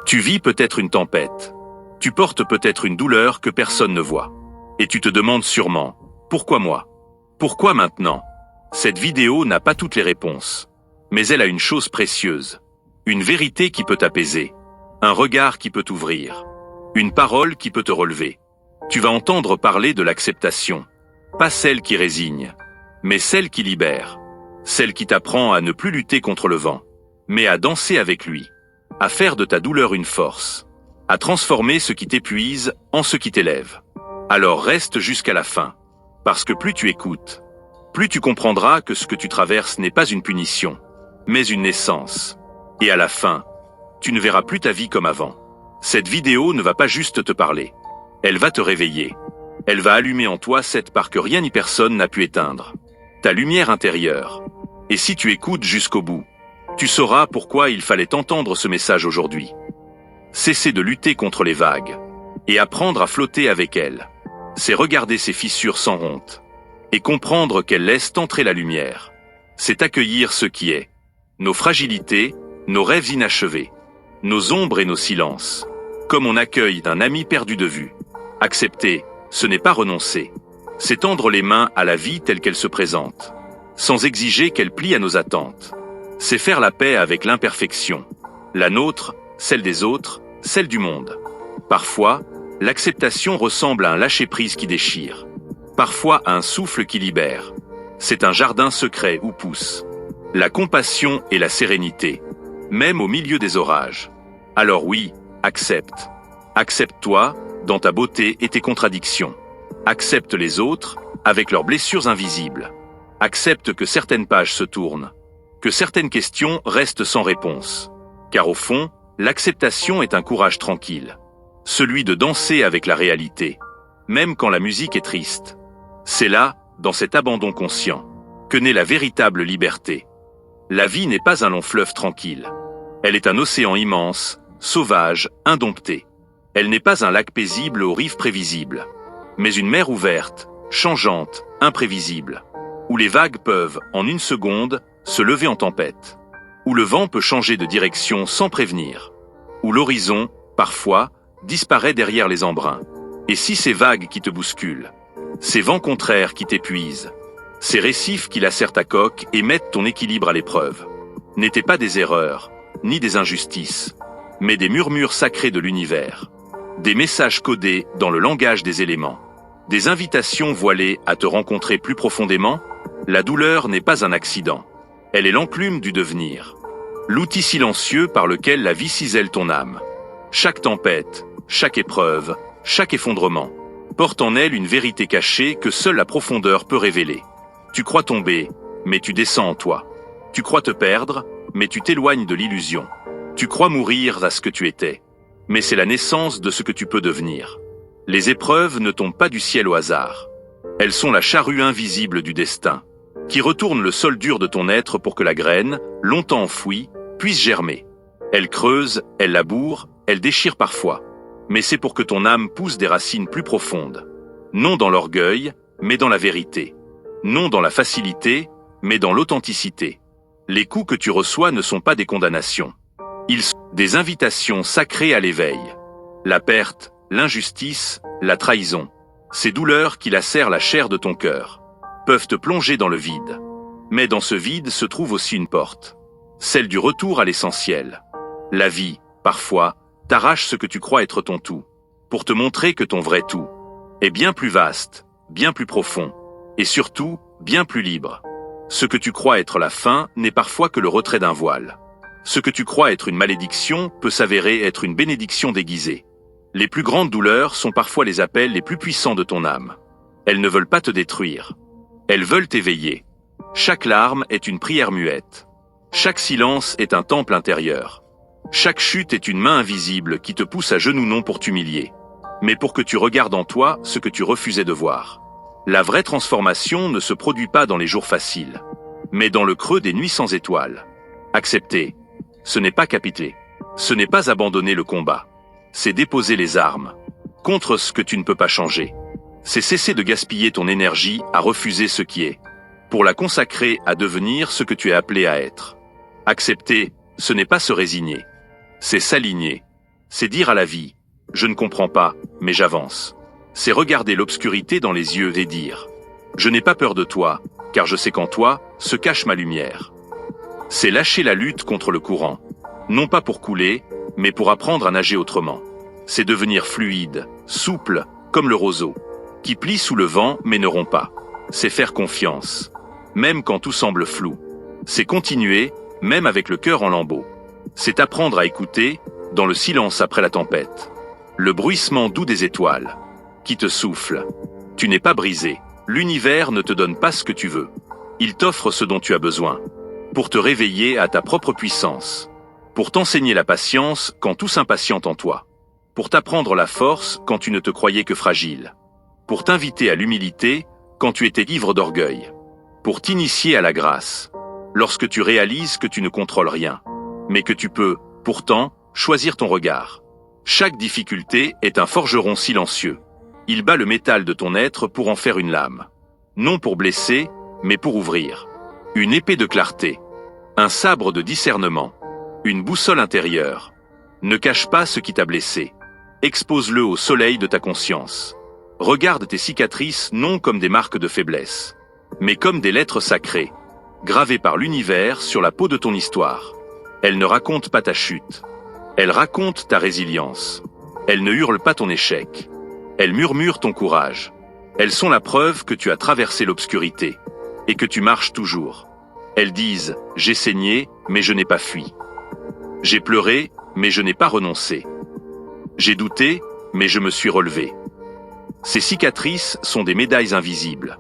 Tu vis peut-être une tempête. Tu portes peut-être une douleur que personne ne voit. Et tu te demandes sûrement, pourquoi moi? Pourquoi maintenant? Cette vidéo n'a pas toutes les réponses. Mais elle a une chose précieuse. Une vérité qui peut t'apaiser. Un regard qui peut t'ouvrir. Une parole qui peut te relever. Tu vas entendre parler de l'acceptation. Pas celle qui résigne, mais celle qui libère. Celle qui t'apprend à ne plus lutter contre le vent, mais à danser avec lui. À faire de ta douleur une force. À transformer ce qui t'épuise en ce qui t'élève. Alors reste jusqu'à la fin. Parce que plus tu écoutes, plus tu comprendras que ce que tu traverses n'est pas une punition, mais une naissance. Et à la fin, tu ne verras plus ta vie comme avant. Cette vidéo ne va pas juste te parler. Elle va te réveiller. Elle va allumer en toi cette part que rien ni personne n'a pu éteindre. Ta lumière intérieure. Et si tu écoutes jusqu'au bout, tu sauras pourquoi il fallait entendre ce message aujourd'hui. Cesser de lutter contre les vagues. Et apprendre à flotter avec elles. C'est regarder ces fissures sans honte. Et comprendre qu'elles laissent entrer la lumière. C'est accueillir ce qui est. Nos fragilités, nos rêves inachevés. Nos ombres et nos silences. Comme on accueille un ami perdu de vue. Accepter, ce n'est pas renoncer. C'est tendre les mains à la vie telle qu'elle se présente. Sans exiger qu'elle plie à nos attentes. C'est faire la paix avec l'imperfection. La nôtre, celle des autres, celle du monde. Parfois, l'acceptation ressemble à un lâcher-prise qui déchire. Parfois à un souffle qui libère. C'est un jardin secret où pousse la compassion et la sérénité, même au milieu des orages. Alors oui, accepte. Accepte-toi, dans ta beauté et tes contradictions. Accepte les autres, avec leurs blessures invisibles. Accepte que certaines pages se tournent, que certaines questions restent sans réponse. Car au fond, l'acceptation est un courage tranquille. Celui de danser avec la réalité, même quand la musique est triste. C'est là, dans cet abandon conscient, que naît la véritable liberté. La vie n'est pas un long fleuve tranquille. Elle est un océan immense, sauvage, indompté. Elle n'est pas un lac paisible aux rives prévisibles, mais une mer ouverte, changeante, imprévisible, où les vagues peuvent, en une seconde, se lever en tempête, où le vent peut changer de direction sans prévenir, où l'horizon, parfois, disparaît derrière les embruns. Et si ces vagues qui te bousculent, ces vents contraires qui t'épuisent, ces récifs qui lacèrent ta coque et mettent ton équilibre à l'épreuve, n'étaient pas des erreurs, ni des injustices, mais des murmures sacrés de l'univers, des messages codés dans le langage des éléments, des invitations voilées à te rencontrer plus profondément. La douleur n'est pas un accident, elle est l'enclume du devenir, l'outil silencieux par lequel la vie cisèle ton âme. Chaque tempête, chaque épreuve, chaque effondrement, porte en elle une vérité cachée que seule la profondeur peut révéler. Tu crois tomber, mais tu descends en toi. Tu crois te perdre, mais tu t'éloignes de l'illusion. Tu crois mourir à ce que tu étais, mais c'est la naissance de ce que tu peux devenir. Les épreuves ne tombent pas du ciel au hasard. Elles sont la charrue invisible du destin, qui retourne le sol dur de ton être pour que la graine, longtemps enfouie, puisse germer. Elle creuse, elle laboure, elle déchire parfois. Mais c'est pour que ton âme pousse des racines plus profondes. Non dans l'orgueil, mais dans la vérité. Non dans la facilité, mais dans l'authenticité. Les coups que tu reçois ne sont pas des condamnations. Ils sont des invitations sacrées à l'éveil. La perte, l'injustice, la trahison, ces douleurs qui lacèrent la chair de ton cœur, peuvent te plonger dans le vide. Mais dans ce vide se trouve aussi une porte. Celle du retour à l'essentiel. La vie, parfois, t'arrache ce que tu crois être ton tout, pour te montrer que ton vrai tout est bien plus vaste, bien plus profond, et surtout, bien plus libre. Ce que tu crois être la fin n'est parfois que le retrait d'un voile. Ce que tu crois être une malédiction peut s'avérer être une bénédiction déguisée. Les plus grandes douleurs sont parfois les appels les plus puissants de ton âme. Elles ne veulent pas te détruire. Elles veulent t'éveiller. Chaque larme est une prière muette. Chaque silence est un temple intérieur. Chaque chute est une main invisible qui te pousse à genoux non pour t'humilier, mais pour que tu regardes en toi ce que tu refusais de voir. La vraie transformation ne se produit pas dans les jours faciles, mais dans le creux des nuits sans étoiles. Accepter, ce n'est pas capituler. Ce n'est pas abandonner le combat. C'est déposer les armes contre ce que tu ne peux pas changer. C'est cesser de gaspiller ton énergie à refuser ce qui est, pour la consacrer à devenir ce que tu es appelé à être. Accepter, ce n'est pas se résigner. C'est s'aligner. C'est dire à la vie, je ne comprends pas, mais j'avance. C'est regarder l'obscurité dans les yeux et dire, je n'ai pas peur de toi, car je sais qu'en toi se cache ma lumière. C'est lâcher la lutte contre le courant, non pas pour couler, mais pour apprendre à nager autrement. C'est devenir fluide, souple, comme le roseau, qui plie sous le vent mais ne rompt pas. C'est faire confiance, même quand tout semble flou. C'est continuer, même avec le cœur en lambeaux. C'est apprendre à écouter, dans le silence après la tempête. Le bruissement doux des étoiles, qui te souffle. Tu n'es pas brisé. L'univers ne te donne pas ce que tu veux. Il t'offre ce dont tu as besoin, pour te réveiller à ta propre puissance, pour t'enseigner la patience quand tout s'impatiente en toi, pour t'apprendre la force quand tu ne te croyais que fragile, pour t'inviter à l'humilité quand tu étais ivre d'orgueil, pour t'initier à la grâce, lorsque tu réalises que tu ne contrôles rien, mais que tu peux, pourtant, choisir ton regard. Chaque difficulté est un forgeron silencieux. Il bat le métal de ton être pour en faire une lame. Non pour blesser, mais pour ouvrir. Une épée de clarté. Un sabre de discernement. Une boussole intérieure. Ne cache pas ce qui t'a blessé. Expose-le au soleil de ta conscience. Regarde tes cicatrices non comme des marques de faiblesse, mais comme des lettres sacrées, gravées par l'univers sur la peau de ton histoire. Elles ne racontent pas ta chute. Elles racontent ta résilience. Elles ne hurlent pas ton échec. Elles murmurent ton courage. Elles sont la preuve que tu as traversé l'obscurité et que tu marches toujours. Elles disent « J'ai saigné, mais je n'ai pas fui. J'ai pleuré, mais je n'ai pas renoncé. J'ai douté, mais je me suis relevé. » Ces cicatrices sont des médailles invisibles,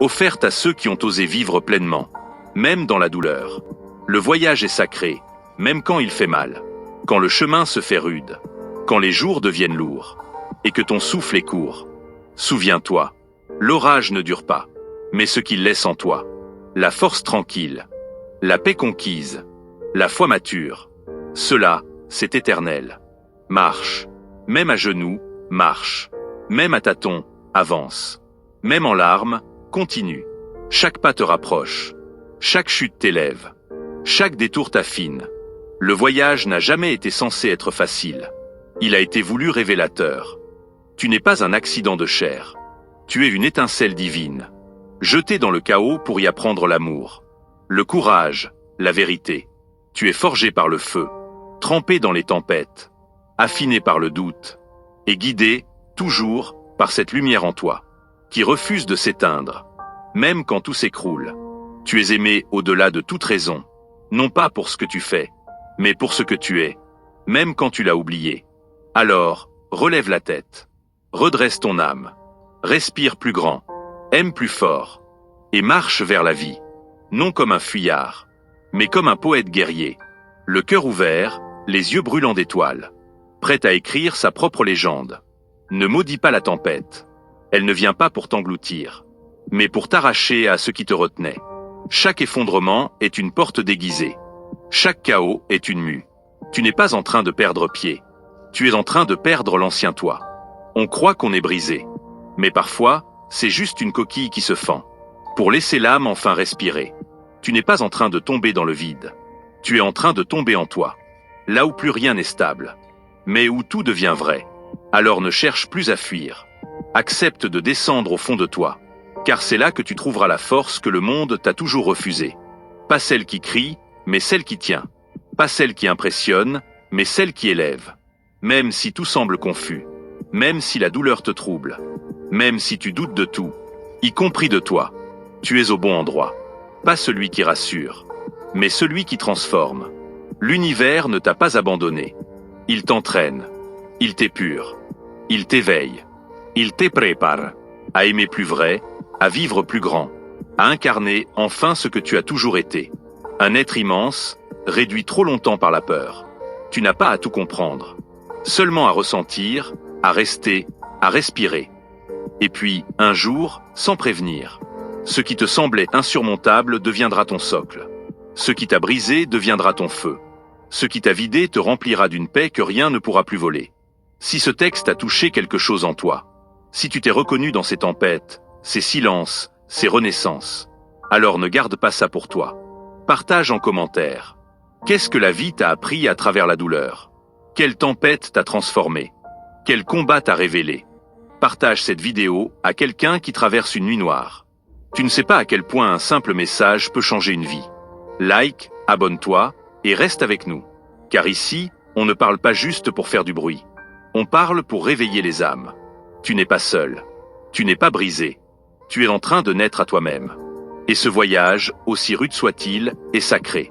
offertes à ceux qui ont osé vivre pleinement, même dans la douleur. Le voyage est sacré, même quand il fait mal, quand le chemin se fait rude, quand les jours deviennent lourds, et que ton souffle est court. Souviens-toi, l'orage ne dure pas, mais ce qu'il laisse en toi, la force tranquille, la paix conquise, la foi mature, cela, c'est éternel. Marche, même à genoux, marche, même à tâtons, avance, même en larmes, continue. Chaque pas te rapproche, chaque chute t'élève, chaque détour t'affine. Le voyage n'a jamais été censé être facile. Il a été voulu révélateur. Tu n'es pas un accident de chair. Tu es une étincelle divine, jetée dans le chaos pour y apprendre l'amour, le courage, la vérité. Tu es forgé par le feu, trempé dans les tempêtes, affiné par le doute, et guidé, toujours, par cette lumière en toi, qui refuse de s'éteindre, même quand tout s'écroule. Tu es aimé au-delà de toute raison, non pas pour ce que tu fais, mais pour ce que tu es, même quand tu l'as oublié. Alors, relève la tête, redresse ton âme, respire plus grand, aime plus fort, et marche vers la vie, non comme un fuyard, mais comme un poète guerrier, le cœur ouvert, les yeux brûlants d'étoiles, prêt à écrire sa propre légende. Ne maudis pas la tempête, elle ne vient pas pour t'engloutir, mais pour t'arracher à ce qui te retenait. Chaque effondrement est une porte déguisée, chaque chaos est une mue. Tu n'es pas en train de perdre pied, tu es en train de perdre l'ancien toi. On croit qu'on est brisé, mais parfois, c'est juste une coquille qui se fend, pour laisser l'âme enfin respirer. Tu n'es pas en train de tomber dans le vide, tu es en train de tomber en toi, là où plus rien n'est stable, mais où tout devient vrai. Alors ne cherche plus à fuir, accepte de descendre au fond de toi, car c'est là que tu trouveras la force que le monde t'a toujours refusée. Pas celle qui crie, mais celle qui tient. Pas celle qui impressionne, mais celle qui élève. Même si tout semble confus, même si la douleur te trouble, même si tu doutes de tout, y compris de toi, tu es au bon endroit. Pas celui qui rassure, mais celui qui transforme. L'univers ne t'a pas abandonné. Il t'entraîne, il t'épure, il t'éveille, il te prépare à aimer plus vrai, à vivre plus grand, à incarner enfin ce que tu as toujours été. Un être immense, réduit trop longtemps par la peur. Tu n'as pas à tout comprendre, seulement à ressentir, à rester, à respirer. Et puis, un jour, sans prévenir, ce qui te semblait insurmontable deviendra ton socle. Ce qui t'a brisé deviendra ton feu. Ce qui t'a vidé te remplira d'une paix que rien ne pourra plus voler. Si ce texte a touché quelque chose en toi, si tu t'es reconnu dans ces tempêtes, ces silences, ces renaissances, alors ne garde pas ça pour toi. Partage en commentaire. Qu'est-ce que la vie t'a appris à travers la douleur? Quelle tempête t'a transformé? Quel combat t'a révélé? Partage cette vidéo à quelqu'un qui traverse une nuit noire. Tu ne sais pas à quel point un simple message peut changer une vie. Like, abonne-toi et reste avec nous. Car ici, on ne parle pas juste pour faire du bruit. On parle pour réveiller les âmes. Tu n'es pas seul. Tu n'es pas brisé. Tu es en train de naître à toi-même. Et ce voyage, aussi rude soit-il, est sacré.